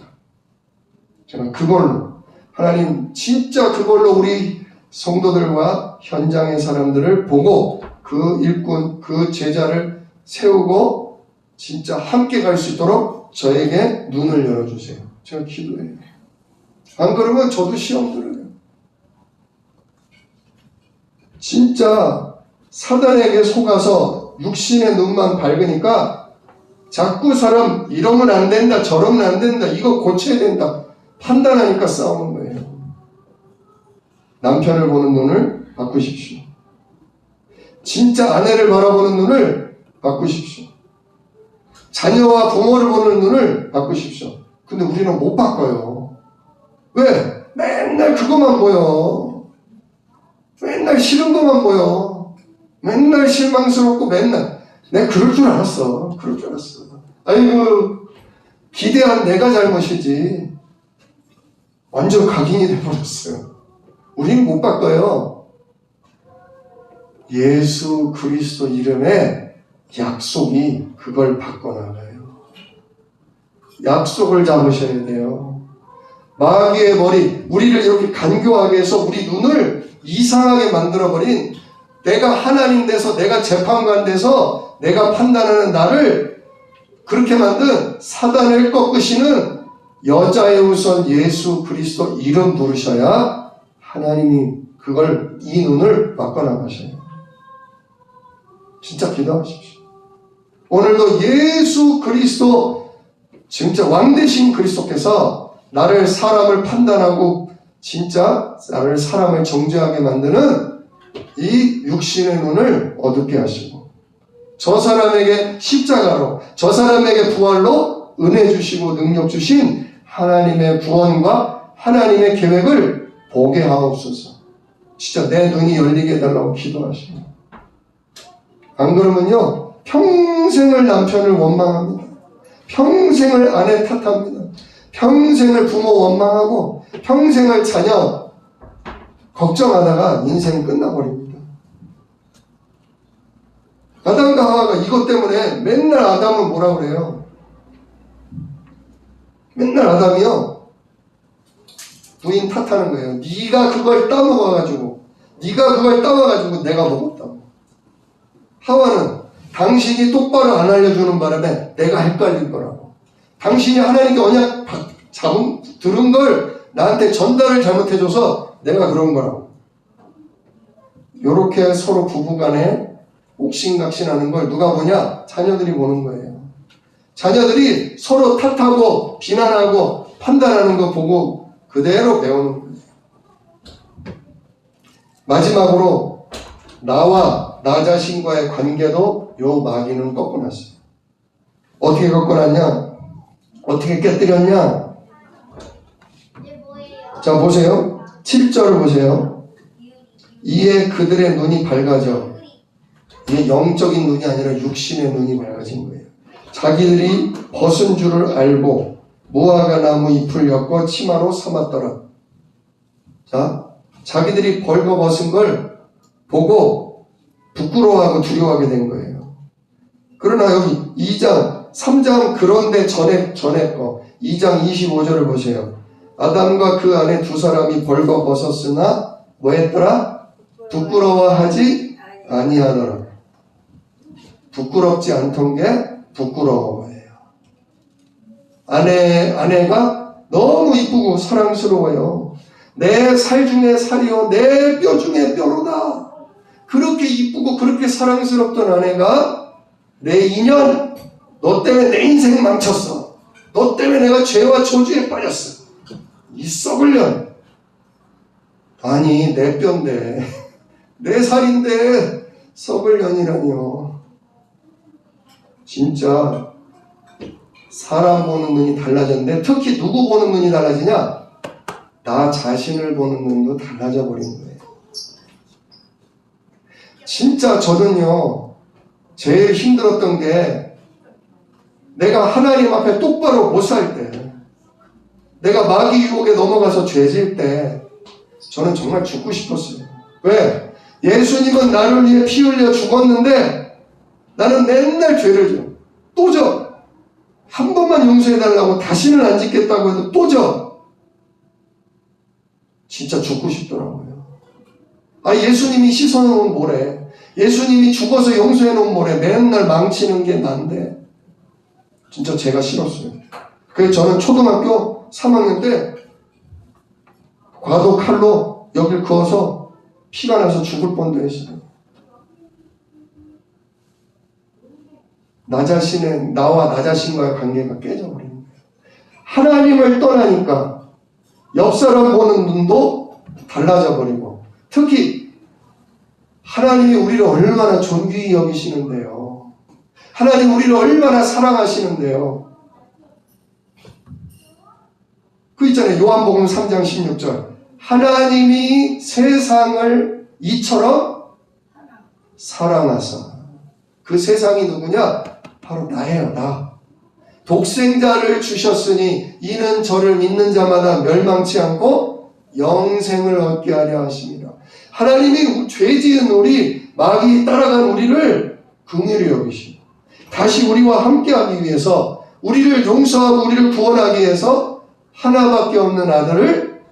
제가 그걸로, 하나님 진짜 그걸로 우리 성도들과 현장의 사람들을 보고 그 일꾼, 그 제자를 세우고 진짜 함께 갈 수 있도록 저에게 눈을 열어주세요. 제가 기도해요. 안 그러면 저도 시험 들어요. 진짜 사단에게 속아서 육신의 눈만 밝으니까 자꾸 사람 이러면 안 된다, 저러면 안 된다, 이거 고쳐야 된다 판단하니까 싸우는 거예요. 남편을 보는 눈을 바꾸십시오. 진짜 아내를 바라보는 눈을 바꾸십시오. 자녀와 부모를 보는 눈을 바꾸십시오. 근데 우리는 못 바꿔요. 왜? 맨날 그것만 보여. 맨날 싫은 것만 보여. 맨날 실망스럽고 맨날. 내가 그럴 줄 알았어. 그럴 줄 알았어. 아이고, 기대한 내가 잘못이지. 완전 각인이 돼버렸어요. 우리는 못 바꿔요. 예수 그리스도 이름에 약속이 그걸 바꿔나가요. 약속을 잡으셔야 돼요. 마귀의 머리, 우리를 이렇게 간교하게 해서 우리 눈을 이상하게 만들어버린, 내가 하나님 돼서, 내가 재판관 돼서 내가 판단하는 나를 그렇게 만든 사단을 꺾으시는 여자의 우선 예수 그리스도 이름 부르셔야 하나님이 그걸, 이 눈을 바꿔나가셔요. 진짜 기도하십시오. 오늘도 예수 그리스도, 진짜 왕 되신 그리스도께서 나를, 사람을 판단하고 진짜 나를, 사람을 정죄하게 만드는 이 육신의 눈을 어둡게 하시고, 저 사람에게 십자가로, 저 사람에게 부활로 은혜 주시고 능력 주신 하나님의 구원과 하나님의 계획을 보게 하옵소서. 진짜 내 눈이 열리게 해달라고 기도하시고, 안 그러면요 평생을 남편을 원망합니다. 평생을 아내 탓합니다. 평생을 부모 원망하고 평생을 자녀 걱정하다가 인생 끝나버립니다. 아담과 하와가 이것 때문에 맨날 아담은 뭐라 그래요? 맨날 아담이요 부인 탓하는 거예요. 네가 그걸 따먹어가지고, 네가 그걸 따와가지고 내가 먹었다고. 하와는 당신이 똑바로 안 알려주는 바람에 내가 헷갈릴 거라고. 당신이 하나님께 언약 들은 걸 나한테 전달을 잘못해줘서 내가 그런 거라고. 요렇게 서로 부부간에 옥신각신하는 걸 누가 보냐? 자녀들이 보는 거예요. 자녀들이 서로 탓하고 비난하고 판단하는 거 보고 그대로 배우는 거예요. 마지막으로 나와 나 자신과의 관계도 요 마귀는 꺾어놨어요. 어떻게 꺾어놨냐? 어떻게 깨뜨렸냐? 자, 보세요. 7절을 보세요. 이에 그들의 눈이 밝아져. 이게 영적인 눈이 아니라 육신의 눈이 밝아진 거예요. 자기들이 벗은 줄을 알고 무화과 나무 잎을 엮어 치마로 삼았더라. 자, 자기들이 벌거벗은 걸 보고 부끄러워하고 두려워하게 된 거예요. 그러나 여기 2장, 3장 그런데 전에 거 2장 25절을 보세요. 아담과 그 아내 두 사람이 벌거벗었으나 뭐 했더라? 부끄러워하지 아니하더라. 부끄럽지 않던 게 부끄러운 거예요. 아내가 너무 이쁘고 사랑스러워요. 내 살 중에 살이요 내 뼈 중에 뼈로다. 그렇게 이쁘고 그렇게 사랑스럽던 아내가 내 인연, 너 때문에 내 인생 망쳤어. 너 때문에 내가 죄와 저주에 빠졌어. 이 썩을 년. 아니 내 뼈인데 내 살인데 썩을 년이라니요. 진짜 사람 보는 눈이 달라졌는데, 특히 누구 보는 눈이 달라지냐? 나 자신을 보는 눈도 달라져 버린 거예요. 진짜 저는요 제일 힘들었던 게, 내가 하나님 앞에 똑바로 못 살 때, 내가 마귀 유혹에 넘어가서 죄질 때 저는 정말 죽고 싶었어요. 왜? 예수님은 나를 위해 피 흘려 죽었는데 나는 맨날 죄를 져. 또 져. 한 번만 용서해달라고 다시는 안 짓겠다고 해도 또 져. 진짜 죽고 싶더라고요. 아, 예수님이 씻어놓은 모래, 예수님이 죽어서 용서해놓은 모래 맨날 망치는 게 난데 진짜 제가 싫었어요. 그래서 저는 초등학교 3학년 때 과도 칼로 여길 그어서 피가 나서 죽을 뻔도 했어요. 나와 나 자신과의 관계가 깨져버리는 거예요. 하나님을 떠나니까 옆 사람 보는 눈도 달라져 버리고, 특히 하나님이 우리를 얼마나 존귀히 여기시는데요. 하나님 우리를 얼마나 사랑하시는데요. 그 있잖아요. 요한복음 3장 16절. 하나님이 세상을 이처럼 사랑하사. 그 세상이 누구냐? 바로 나예요, 나. 독생자를 주셨으니 이는 저를 믿는 자마다 멸망치 않고 영생을 얻게 하려 하십니다. 하나님이 죄지은 우리, 마귀 따라간 우리를 긍휼히 여기시고 다시 우리와 함께하기 위해서, 우리를 용서하고 우리를 구원하기 위해서 하나밖에 없는 아들을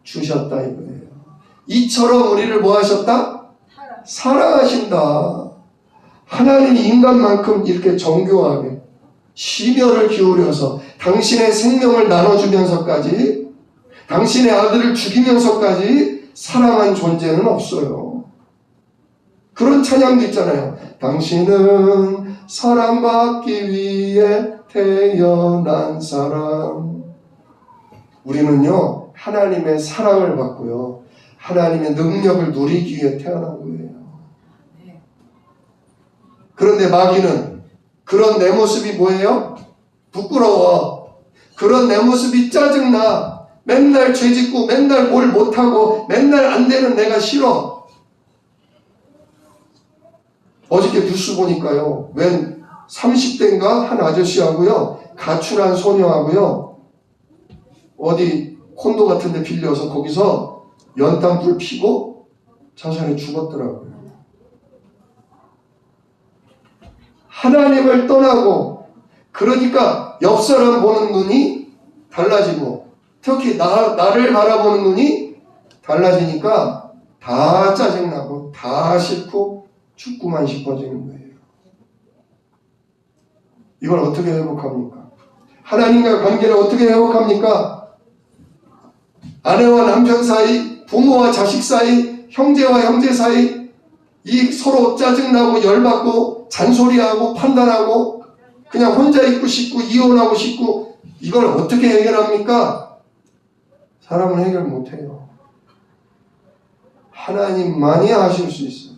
주셨다 이거예요. 이처럼 우리를 뭐 하셨다? 사랑하신다. 하나님이 인간만큼 이렇게 정교하게 심혈을 기울여서 당신의 생명을 나눠주면서까지, 당신의 아들을 죽이면서까지 사랑한 존재는 없어요. 그런 찬양도 있잖아요. 당신은 사랑받기 위해 태어난 사람. 우리는요, 하나님의 사랑을 받고요, 하나님의 능력을 누리기 위해 태어난 거예요. 그런데 마귀는 그런 내 모습이 뭐예요? 부끄러워. 그런 내 모습이 짜증나. 맨날 죄짓고 맨날 뭘 못하고 맨날 안 되는 내가 싫어. 어저께 뉴스 보니까요, 웬 30대인가 한 아저씨하고요, 가출한 소녀하고요, 어디 콘도 같은 데 빌려서 거기서 연탄불 피고 자살해 죽었더라고요. 하나님을 떠나고, 그러니까 옆 사람 보는 눈이 달라지고, 특히 나를 바라보는 눈이 달라지니까 다 짜증나고 다 싫고 죽고만 싶어지는 거예요. 이걸 어떻게 회복합니까? 하나님과 관계를 어떻게 회복합니까? 아내와 남편 사이, 부모와 자식 사이, 형제와 형제 사이, 이 서로 짜증나고 열받고 잔소리하고 판단하고 그냥 혼자 있고 싶고 이혼하고 싶고, 이걸 어떻게 해결합니까? 사람은 해결 못해요. 하나님만이 하실 수 있어요.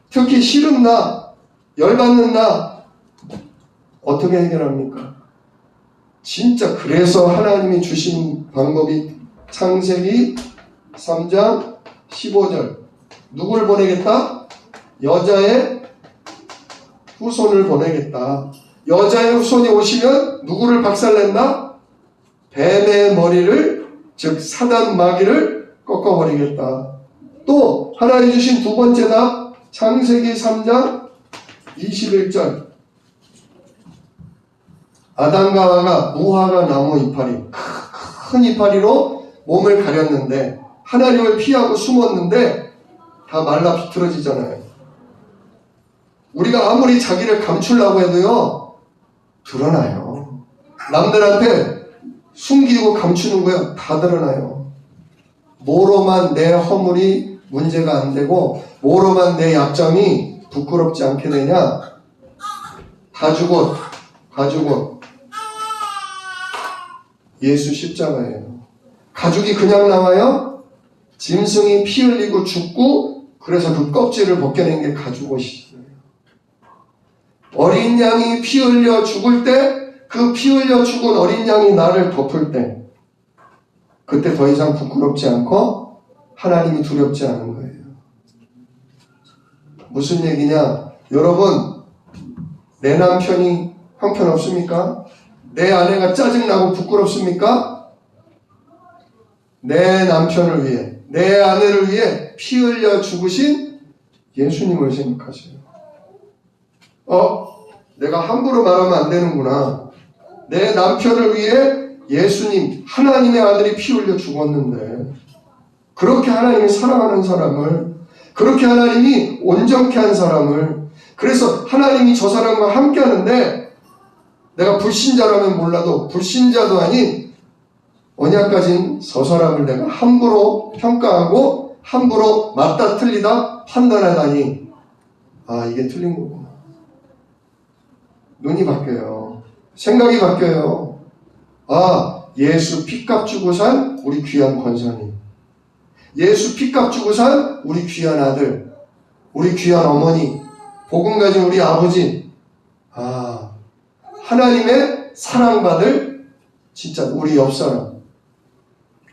특히 싫은 나, 열받는 나 어떻게 해결합니까? 진짜 그래서 하나님이 주신 방법이 창세기 3장 15절. 누구를 보내겠다? 여자의 후손을 보내겠다. 여자의 후손이 오시면 누구를 박살낸다? 뱀의 머리를, 즉 사단 마귀를 꺾어버리겠다. 또 하나님 주신 두 번째 답, 창세기 3장 21절. 아담과 하와가 무화과 나무 이파리, 큰 이파리로 몸을 가렸는데 하나님을 피하고 숨었는데 다 말라 비틀어지잖아요. 우리가 아무리 자기를 감추려고 해도요, 드러나요. 남들한테 숨기고 감추는 거요, 다 드러나요. 뭐로만 내 허물이 문제가 안 되고 뭐로만 내 약점이 부끄럽지 않게 되냐? 가죽옷 예수 십자가예요. 가죽이 그냥 나와요? 짐승이 피 흘리고 죽고, 그래서 그 껍질을 벗겨낸 게 가죽옷이에요. 어린 양이 피 흘려 죽을 때, 그 피 흘려 죽은 어린 양이 나를 덮을 때, 그때 더 이상 부끄럽지 않고 하나님이 두렵지 않은 거예요. 무슨 얘기냐? 여러분, 내 남편이 형편없습니까? 내 아내가 짜증나고 부끄럽습니까? 내 남편을 위해, 내 아내를 위해 피 흘려 죽으신 예수님을 생각하세요. 내가 함부로 말하면 안 되는구나. 내 남편을 위해 예수님, 하나님의 아들이 피 흘려 죽었는데, 그렇게 하나님이 사랑하는 사람을, 그렇게 하나님이 온전케 한 사람을, 그래서 하나님이 저 사람과 함께 하는데, 내가 불신자라면 몰라도 불신자도 아닌 언약 가진 저 사람을 내가 함부로 평가하고 함부로 맞다 틀리다 판단하다니, 이게 틀린 거구나. 눈이 바뀌어요. 생각이 바뀌어요. 예수 피값 주고 산 우리 귀한 권사님, 예수 피값 주고 산 우리 귀한 아들, 우리 귀한 어머니, 복음 가진 우리 아버지, 하나님의 사랑받을 진짜 우리 옆사람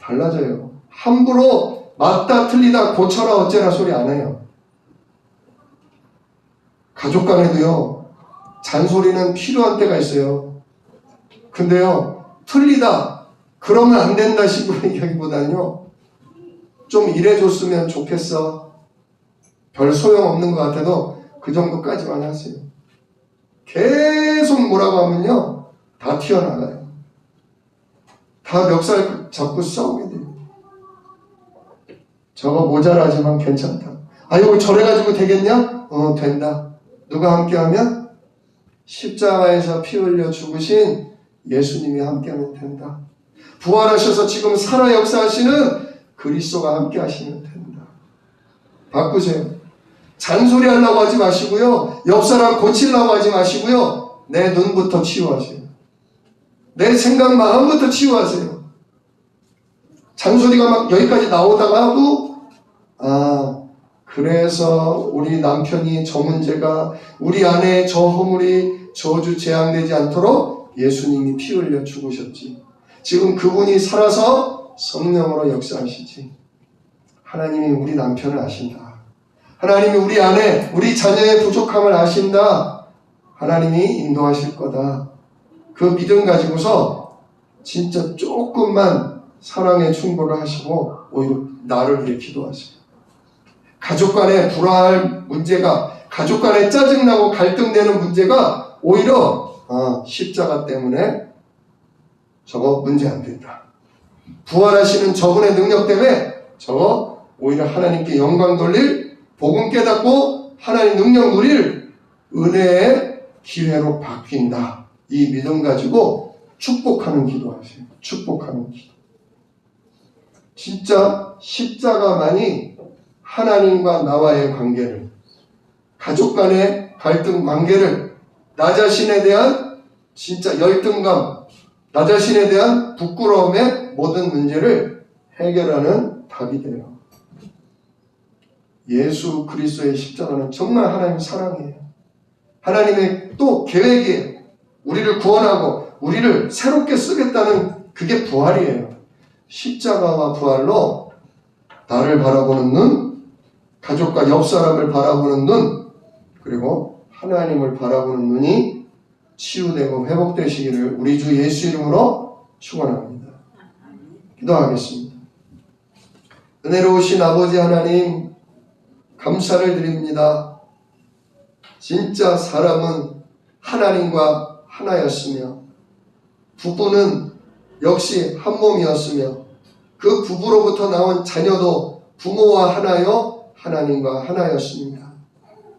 달라져요. 함부로 맞다 틀리다 고쳐라 어째라 소리 안 해요. 가족 간에도요, 잔소리는 필요한 때가 있어요. 근데요, 틀리다 그러면 안 된다 식으로 얘기하기보다는요, 좀 이래줬으면 좋겠어, 별 소용없는 것 같아도 그 정도까지만 하세요. 계속 뭐라고 하면요, 다 튀어나가요. 다 멱살 잡고 싸우게 돼요. 저거 모자라지만 괜찮다. 이거 저래가지고 되겠냐? 된다. 누가 함께하면? 십자가에서 피 흘려 죽으신 예수님이 함께하면 된다. 부활하셔서 지금 살아 역사하시는 그리스도가 함께하시면 된다. 바꾸세요. 잔소리 하려고 하지 마시고요. 옆 사람 고치려고 하지 마시고요. 내 눈부터 치유하세요. 내 생각 마음부터 치유하세요. 잔소리가 막 여기까지 나오다가도 그래서 우리 남편이 저 문제가, 우리 아내의 저 허물이 저주 재앙되지 않도록 예수님이 피 흘려 죽으셨지. 지금 그분이 살아서 성령으로 역사하시지. 하나님이 우리 남편을 아신다. 하나님이 우리 아내, 우리 자녀의 부족함을 아신다. 하나님이 인도하실 거다. 그 믿음 가지고서 진짜 조금만 사랑의 충고를 하시고 오히려 나를 위해 기도하세요. 가족 간에 불화할 문제가, 가족 간에 짜증나고 갈등되는 문제가 오히려 십자가 때문에 저거 문제 안 된다. 부활하시는 저분의 능력 때문에 저거 오히려 하나님께 영광 돌릴, 복음 깨닫고 하나님 능력 누릴 은혜의 기회로 바뀐다. 이 믿음 가지고 축복하는 기도하세요. 축복하는 기도. 진짜 십자가만이 하나님과 나와의 관계를, 가족 간의 갈등 관계를, 나 자신에 대한 진짜 열등감, 나 자신에 대한 부끄러움의 모든 문제를 해결하는 답이 돼요. 예수 그리스도의 십자가는 정말 하나님의 사랑이에요. 하나님의 또 계획이에요. 우리를 구원하고 우리를 새롭게 쓰겠다는 그게 부활이에요. 십자가와 부활로 나를 바라보는 눈, 가족과 옆 사람을 바라보는 눈, 그리고 하나님을 바라보는 눈이 치유되고 회복되시기를 우리 주 예수 이름으로 축원합니다. 기도하겠습니다. 은혜로우신 아버지 하나님, 감사를 드립니다. 진짜 사람은 하나님과 하나였으며 부부는 역시 한 몸이었으며 그 부부로부터 나온 자녀도 부모와 하나여 하나님과 하나였습니다.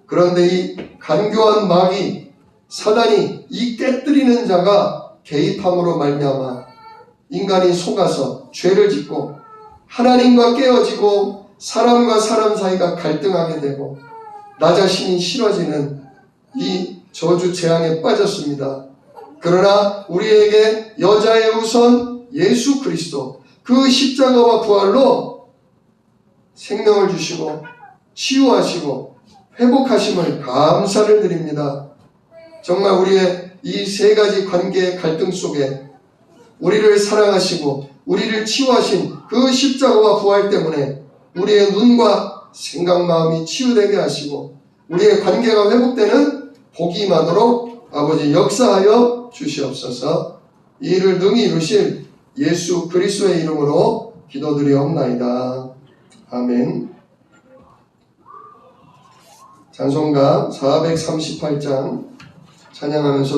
그런데 이 간교한 마귀 사단이 이 깨뜨리는 자가 개입함으로 말미암아 인간이 속아서 죄를 짓고 하나님과 깨어지고 사람과 사람 사이가 갈등하게 되고 나 자신이 싫어지는 이 저주 재앙에 빠졌습니다. 그러나 우리에게 여자의 우선 예수 그리스도, 그 십자가와 부활로 생명을 주시고 치유하시고 회복하심을 감사를 드립니다. 정말 우리의 이 세 가지 관계의 갈등 속에 우리를 사랑하시고 우리를 치유하신 그 십자가와 부활 때문에 우리의 눈과 생각 마음이 치유되게 하시고 우리의 관계가 회복되는 복이 임하도록 아버지 역사하여 주시옵소서. 이 일을 능히 이루실 예수 그리스도의 이름으로 기도드리옵나이다. 아멘. 찬송가 438장 찬양하면서